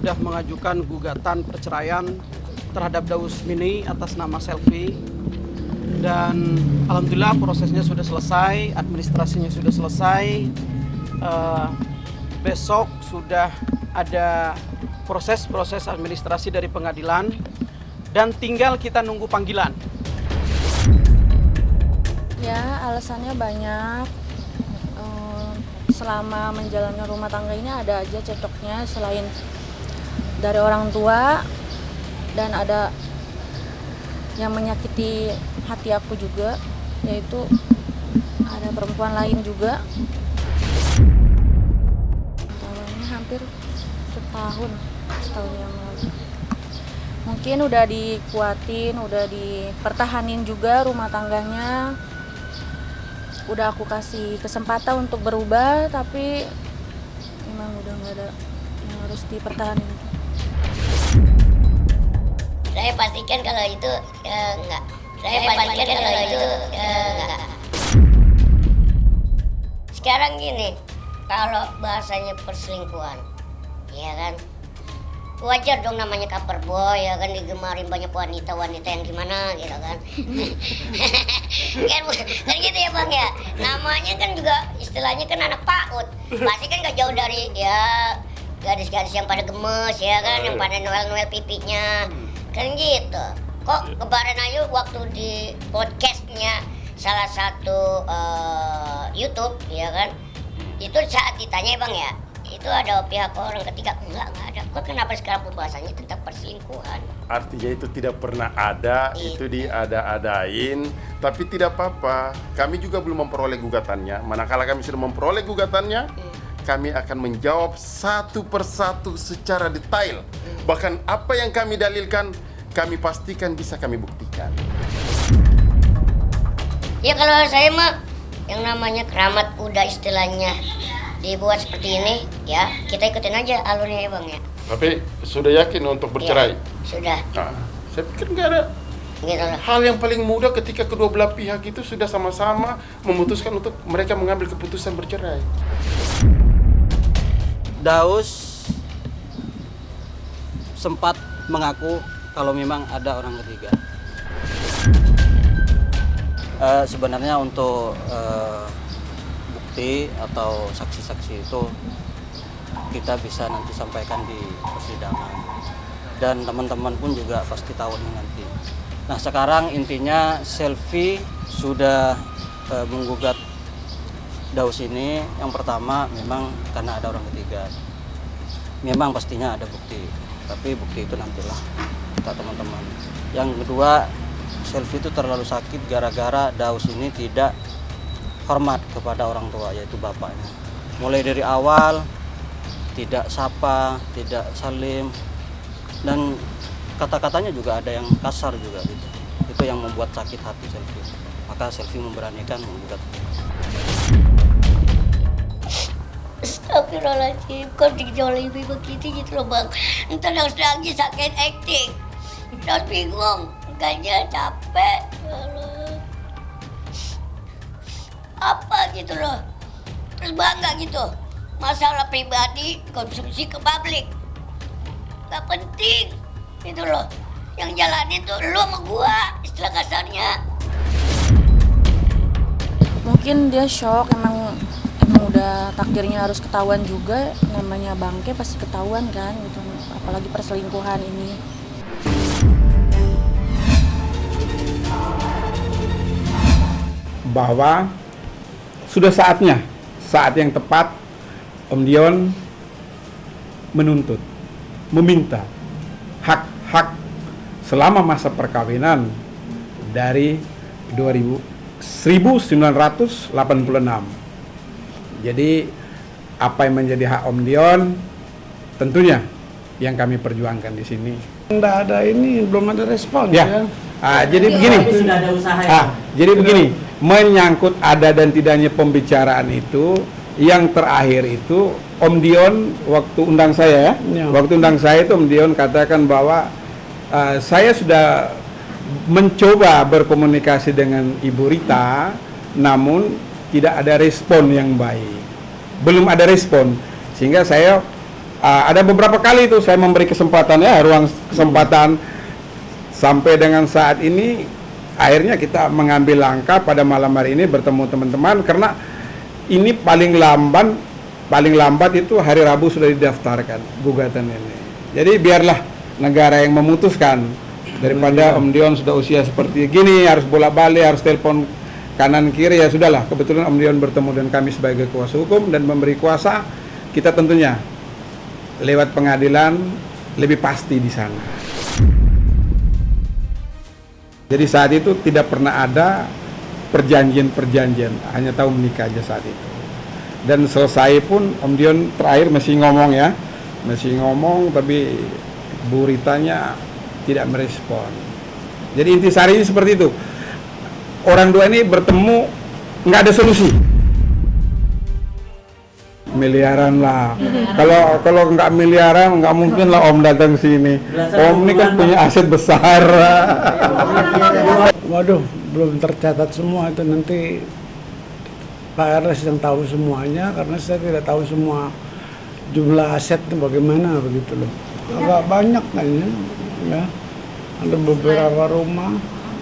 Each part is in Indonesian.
sudah mengajukan gugatan perceraian terhadap Daus Mini atas nama Selfie. Dan alhamdulillah prosesnya sudah selesai, administrasinya sudah selesai. Besok sudah ada proses administrasi dari pengadilan dan tinggal kita nunggu panggilan. Ya, alasannya banyak. Selama menjalankan rumah tangga ini ada aja cocoknya selain dari orang tua, dan ada yang menyakiti hati aku juga, yaitu ada perempuan lain juga. Tahunnya hampir setahun yang lalu. Mungkin udah dikuatin, udah dipertahanin juga rumah tangganya. Udah aku kasih kesempatan untuk berubah, tapi memang udah nggak ada yang harus dipertahankan. Saya pastikan kalau itu enggak. Enggak. Sekarang gini, kalau bahasanya perselingkuhan, ya kan, wajar dong namanya cover boy, ya kan, digemarin banyak wanita yang gimana gitu kan. kan gitu ya Bang ya, namanya kan juga istilahnya kan anak PAUD, pasti kan gak jauh dari ya gadis-gadis yang pada gemes ya kan, yang pada noel pipinya kan gitu. Kok kemarin aja waktu di podcastnya salah satu YouTube ya kan, itu saat ditanya Bang ya, itu ada pihak orang ketiga, enggak ada. Kok kenapa sekarang pembahasannya tentang perselingkuhan? Artinya itu tidak pernah ada, itu diada-adain, tapi tidak apa-apa. Kami juga belum memperoleh gugatannya. Manakala kami sudah memperoleh gugatannya, kami akan menjawab satu persatu secara detail. Bahkan apa yang kami dalilkan, kami pastikan bisa kami buktikan. Ya kalau saya mah, yang namanya keramat kuda istilahnya dibuat seperti ini, ya kita ikutin aja alurnya ya Bang ya. Tapi sudah yakin untuk bercerai? Ya, sudah. Nah, saya pikir nggak ada Gitu loh. hal yang paling mudah ketika kedua belah pihak itu sudah sama-sama memutuskan untuk mereka mengambil keputusan bercerai. Daus sempat mengaku kalau memang ada orang ketiga. Sebenarnya untuk bukti atau saksi-saksi itu kita bisa nanti sampaikan di persidangan, dan teman-teman pun juga pasti tahu ini nanti. Nah sekarang intinya Selfie sudah menggugat Daus ini. Yang pertama memang karena ada orang ketiga, memang pastinya ada bukti, tapi bukti itu nantilah kata teman-teman. Yang kedua, Selfie itu terlalu sakit gara-gara Daus ini tidak hormat kepada orang tua, yaitu bapaknya. Mulai dari awal tidak sapa, tidak salim, dan kata-katanya juga ada yang kasar juga gitu. Itu yang membuat sakit hati Selfie. Maka Selfie memberanikan menggugat. Astagfirullahaladzim, kok dijolimi begitu gitu loh Bang. Ntar Daus nangis sakit acting. Daus bingung, makanya capek. Apa gitu loh, terus bangga gitu. Masalah pribadi konsumsi ke publik gak penting gitu loh. Yang jalanin tuh lu sama gua, istilah kasarnya. Mungkin dia shock, emang udah takdirnya harus ketahuan juga. Namanya bangke pasti ketahuan kan gitu, apalagi perselingkuhan ini. Bahwa sudah saatnya, saat yang tepat Om Dion menuntut, meminta hak-hak selama masa perkawinan dari 1986. Jadi apa yang menjadi hak Om Dion tentunya yang kami perjuangkan di sini. Nggak ada ini, belum ada respon Ya. Jadi begini. Jadi begini, menyangkut ada dan tidaknya pembicaraan itu, yang terakhir itu Om Dion waktu undang saya ya. Waktu undang saya itu Om Dion katakan bahwa saya sudah mencoba berkomunikasi dengan Ibu Rita, namun tidak ada respon yang baik. Belum ada respon, sehingga saya ada beberapa kali itu saya memberi kesempatan ya, ruang kesempatan, sampai dengan saat ini akhirnya kita mengambil langkah pada malam hari ini bertemu teman-teman, karena ini paling lambat itu hari Rabu sudah didaftarkan gugatan ini. Jadi biarlah negara yang memutuskan, daripada Om Dion sudah usia seperti gini harus bolak-balik, harus telepon kanan kiri, ya sudahlah. Kebetulan Om Dion bertemu dengan kami sebagai kuasa hukum dan memberi kuasa, kita tentunya lewat pengadilan lebih pasti di sana. Jadi saat itu tidak pernah ada perjanjian, hanya tahu menikah aja saat itu. Dan selesai pun Om Dion terakhir masih ngomong tapi Bu Ritanya tidak merespon. Jadi intisarinya seperti itu. Orang dua ini bertemu nggak ada solusi. Miliaran lah. Kalau nggak miliaran nggak mungkin lah Om datang sini. Om ini kan punya aset besar. Waduh, belum tercatat semua itu, nanti Pak Erles yang tahu semuanya, karena saya tidak tahu semua jumlah aset itu bagaimana begitu loh. Agak banyak kayaknya, ya. Ada beberapa rumah,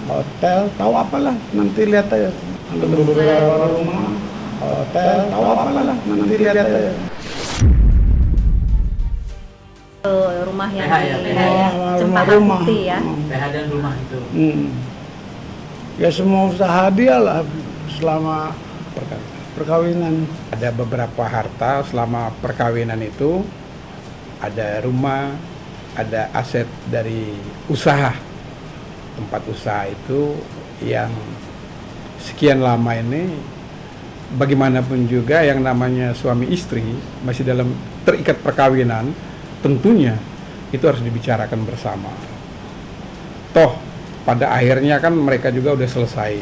hotel, tahu apalah, nanti lihat aja. Ada beberapa rumah, hotel, tahu apalah, nanti lihat aja. Rumah yang Cempaka Putih ya. PH dan rumah itu. Ya semua usaha dia lah selama perkawinan. Ada beberapa harta selama perkawinan itu, ada rumah, ada aset dari usaha, tempat usaha itu yang sekian lama ini, bagaimanapun juga yang namanya suami istri masih dalam terikat perkawinan, tentunya itu harus dibicarakan bersama. Toh pada akhirnya kan mereka juga udah selesai.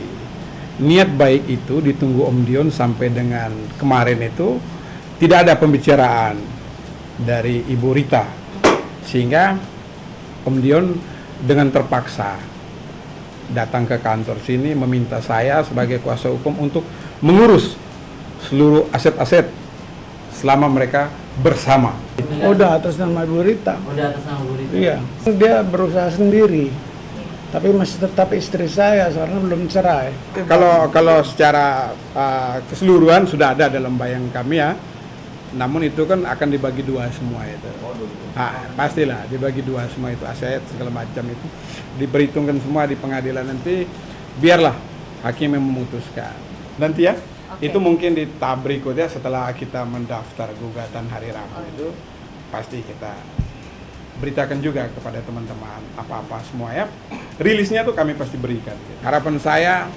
Niat baik itu ditunggu Om Dion sampai dengan kemarin itu tidak ada pembicaraan dari Ibu Rita, sehingga Om Dion dengan terpaksa datang ke kantor sini meminta saya sebagai kuasa hukum untuk mengurus seluruh aset-aset selama mereka bersama. Udah atas nama Ibu Rita. Udah atas nama Bu Rita. Iya, dia berusaha sendiri, tapi masih tetap istri saya soalnya belum cerai. Kalau secara keseluruhan sudah ada dalam bayang kami ya, namun itu kan akan dibagi dua semua itu. Pastilah dibagi dua semua itu, aset segala macam itu diperhitungkan semua di pengadilan nanti, biarlah hakim yang memutuskan nanti ya. Itu mungkin di tahap berikutnya setelah kita mendaftar gugatan hari Rabu itu pasti kita beritakan juga kepada teman-teman apa-apa semua ya. Rilisnya tuh kami pasti berikan. Harapan saya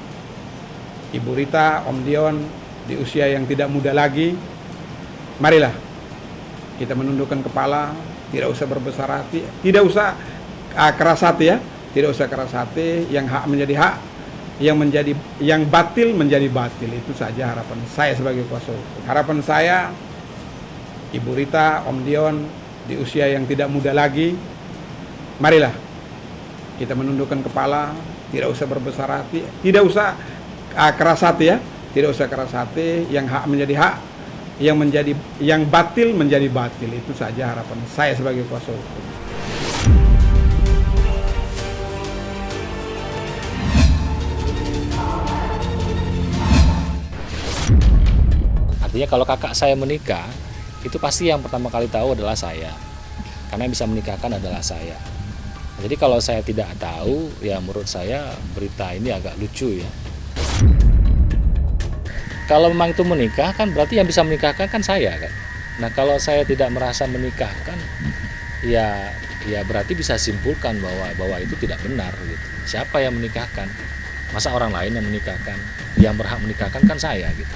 Ibu Rita, Om Dion di usia yang tidak muda lagi, marilah kita menundukkan kepala, tidak usah berbesar hati, tidak usah keras hati ya, tidak usah keras hati, yang hak menjadi hak, yang batil menjadi batil. Itu saja harapan saya sebagai kuasa hukum. Harapan saya Ibu Rita, Om Dion di usia yang tidak muda lagi, marilah kita menundukkan kepala, tidak usah berbesar hati, tidak usah keras hati ya, tidak usah keras hati, yang hak menjadi hak, yang batil menjadi batil. Itu saja harapan saya sebagai kuasa hukum. Artinya kalau kakak saya menikah, itu pasti yang pertama kali tahu adalah saya. Karena yang bisa menikahkan adalah saya. Jadi kalau saya tidak tahu, ya menurut saya berita ini agak lucu ya. Kalau memang itu menikah kan berarti yang bisa menikahkan kan saya kan. Nah kalau saya tidak merasa menikahkan, ya berarti bisa simpulkan bahwa itu tidak benar gitu. Siapa yang menikahkan? Masa orang lain yang menikahkan? Yang berhak menikahkan kan saya gitu.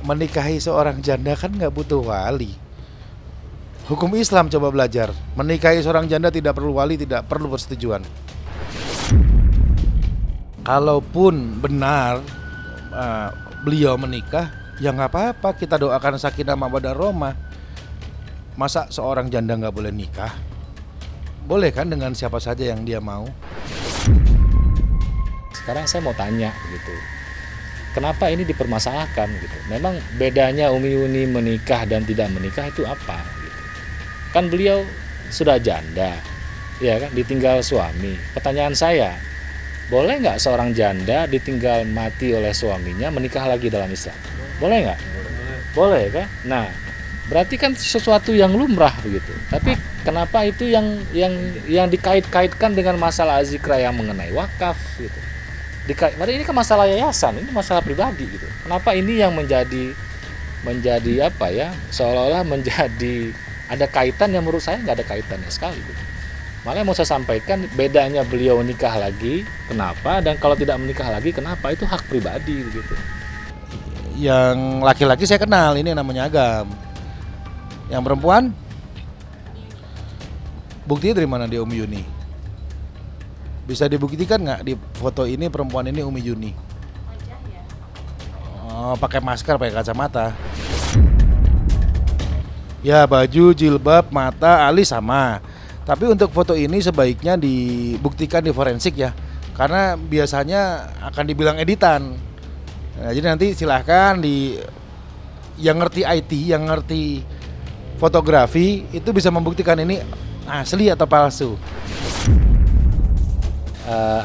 Menikahi seorang janda kan nggak butuh wali. Hukum Islam coba belajar. Menikahi seorang janda tidak perlu wali, tidak perlu persetujuan. Kalaupun benar beliau menikah, ya nggak apa-apa, kita doakan sakinah mawaddah rahmah. Masa seorang janda nggak boleh nikah? Boleh kan dengan siapa saja yang dia mau. Sekarang saya mau tanya gitu. kenapa ini dipermasalahkan gitu. Memang bedanya Umi Yuni menikah dan tidak menikah itu apa gitu. Kan beliau sudah janda, ya kan, ditinggal suami. Pertanyaan saya, boleh nggak seorang janda ditinggal mati oleh suaminya menikah lagi dalam Islam? Boleh nggak? Boleh kan? Nah, berarti kan sesuatu yang lumrah begitu. Tapi kenapa itu yang dikait-kaitkan dengan masalah azikra yang mengenai wakaf gitu? Berarti ini kan masalah yayasan, ini masalah pribadi gitu. Kenapa ini yang menjadi apa ya? Seolah-olah menjadi ada kaitan yang menurut saya nggak ada kaitannya sekali gitu. Malah mau saya sampaikan bedanya beliau nikah lagi, kenapa, dan kalau tidak menikah lagi kenapa, itu hak pribadi begitu. Yang laki-laki saya kenal, ini namanya Agam. Yang perempuan? Buktinya dari mana dia Umi Yuni? Bisa dibuktikan nggak di foto ini perempuan ini Umi Yuni? Oh, pakai masker, pakai kacamata. Ya, baju, jilbab, mata, alis sama. Tapi untuk foto ini sebaiknya dibuktikan di forensik ya, karena biasanya akan dibilang editan. Nah, jadi nanti silahkan yang ngerti IT, yang ngerti fotografi itu bisa membuktikan ini asli atau palsu.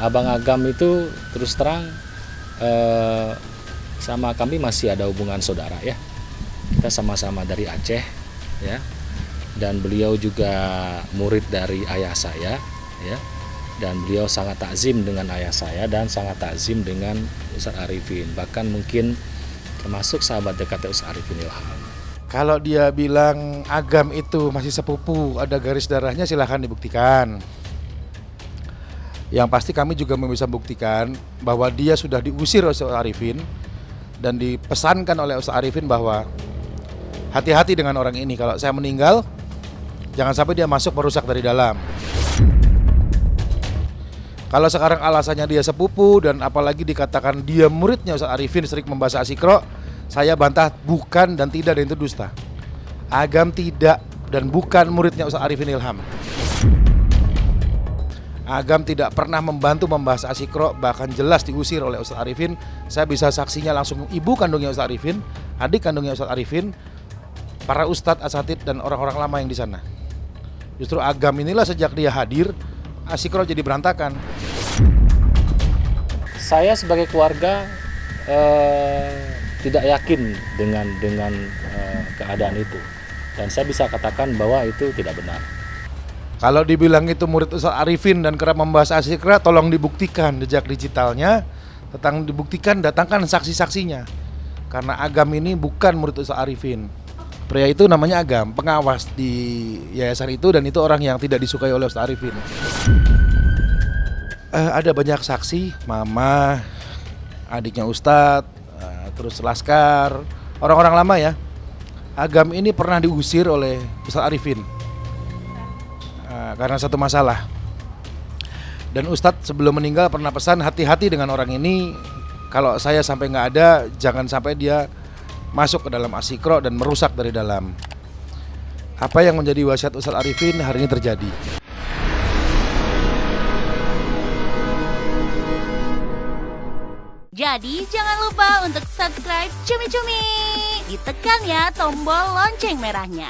Abang Agam itu terus terang sama kami masih ada hubungan saudara ya. Kita sama-sama dari Aceh ya. Dan beliau juga murid dari ayah saya ya. Dan beliau sangat takzim dengan ayah saya dan sangat takzim dengan Ustadz Arifin, bahkan mungkin termasuk sahabat dekatnya Ustadz Arifin Ilham. Kalau dia bilang Agam itu masih sepupu, ada garis darahnya, silahkan dibuktikan. Yang pasti kami juga bisa buktikan bahwa dia sudah diusir oleh Ustadz Arifin dan dipesankan oleh Ustadz Arifin bahwa hati-hati dengan orang ini, kalau saya meninggal jangan sampai dia masuk merusak dari dalam. Kalau sekarang alasannya dia sepupu dan apalagi dikatakan dia muridnya Ustadz Arifin sering membahas Asyikra, saya bantah bukan dan tidak, dan itu dusta. Agam tidak dan bukan muridnya Ustadz Arifin Ilham. Agam tidak pernah membantu membahas Asyikra, bahkan jelas diusir oleh Ustadz Arifin. Saya bisa saksinya langsung ibu kandungnya Ustadz Arifin, adik kandungnya Ustadz Arifin, para ustadz, asatid dan orang-orang lama yang di sana. Justru Agam inilah sejak dia hadir, Asyikra jadi berantakan. Saya sebagai keluarga tidak yakin dengan keadaan itu, dan saya bisa katakan bahwa itu tidak benar. Kalau dibilang itu murid Ustadz Arifin dan kerap membahas Asyikra, tolong dibuktikan jejak digitalnya, dibuktikan, datangkan saksi-saksinya. Karena Agam ini bukan murid Ustadz Arifin. Pria itu namanya Agam, pengawas di yayasan itu, dan itu orang yang tidak disukai oleh Ustadz Arifin. Ada banyak saksi, mama, adiknya Ustadz, terus Laskar, orang-orang lama ya. Agam ini pernah diusir oleh Ustadz Arifin karena satu masalah. Dan Ustadz sebelum meninggal pernah pesan, hati-hati dengan orang ini, kalau saya sampai nggak ada, jangan sampai dia masuk ke dalam Asyikra dan merusak dari dalam. Apa yang menjadi wasiat Ustadz Arifin hari ini terjadi. Jadi jangan lupa untuk subscribe Cumi Cumi. Ditekan ya tombol lonceng merahnya.